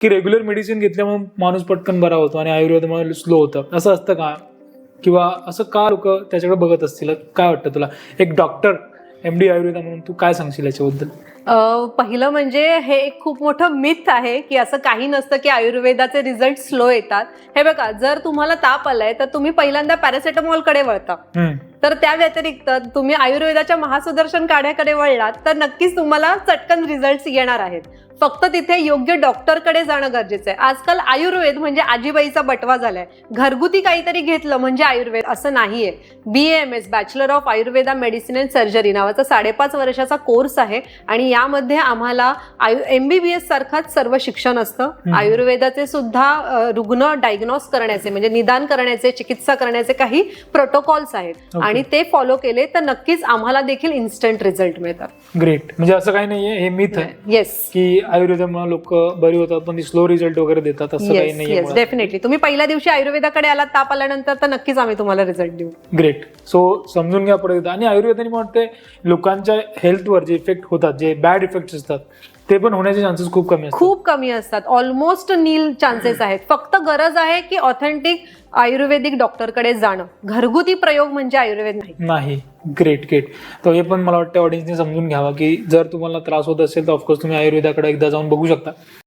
की regular medicine घेतल्यामुळे माणूस पटकन बरा होतो आणि आयुर्वेदामुळे स्लो होतं, असं असतं का? किंवा असं का लोक त्याच्याकडे बघत असतील? काय वाटतं तुला, एक डॉक्टर MD आयुर्वेद म्हणून तू काय सांगशील याच्याबद्दल? पहिलं म्हणजे हे एक खूप मोठं मिथ आहे की असं काही नसतं की आयुर्वेदाचे रिझल्ट स्लो येतात. हे बघा, जर तुम्हाला ताप आलाय तर तुम्ही पहिल्यांदा पॅरासिटामॉल कडे वळता, तर त्या व्यतिरिक्त तुम्ही आयुर्वेदाच्या महासुदर्शन काढ्याकडे वळलात तर नक्कीच तुम्हाला चटकन रिझल्ट येणार आहेत. फक्त तिथे योग्य डॉक्टरकडे जाणं गरजेचं आहे. आजकाल आयुर्वेद म्हणजे आजीबाईचा बटवा झालाय. घरगुती काहीतरी घेतलं म्हणजे आयुर्वेद असं नाहीये. BAMS bachelor of Ayurveda medicine and surgery नावाचा 5.5 वर्षाचा कोर्स आहे आणि यामध्ये आम्हाला MBBS सारखाच सर्व शिक्षण असतं. आयुर्वेदाचे सुद्धा रुग्ण डायग्नोस करण्याचे म्हणजे निदान करण्याचे, चिकित्सा करण्याचे काही प्रोटोकॉल्स आहेत आणि ते फॉलो केले तर नक्कीच आम्हाला देखील इन्स्टंट रिझल्ट मिळतात. ग्रेट. म्हणजे असं काही नाहीये, हे मिथ आहे येस, की आयुर्वेदामुळे लोक बरी होतात पण स्लो रिझल्ट वगैरे देतात, असं काही नाहीये. Yes, definitely. तुम्ही पहिल्या दिवशी आयुर्वेदाकडे आलात ताप आल्यानंतर तर नक्कीच आम्ही तुम्हाला रिझल्ट देऊ. ग्रेट. सो समजून घ्या पुढे. आणि आयुर्वेदाने मला वाटते लोकांच्या हेल्थवर जे इफेक्ट होतात, जे बॅड इफेक्ट्स असतात, ते पण होण्याचे चान्सेस खूप कमी असतात. खूप कमी असतात. ऑलमोस्ट नील चान्सेस आहेत. फक्त गरज आहे की ऑथेंटिक आयुर्वेदिक डॉक्टरकडे जाणं. घरगुती प्रयोग म्हणजे आयुर्वेद नाही. Great great. तर हे पण मला वाटतं ऑडियन्सने समजून घ्यावा की जर तुम्हाला त्रास होत असेल तर ऑफकोर्स तुम्ही आयुर्वेदाकडे एकदा जाऊन बघू शकता.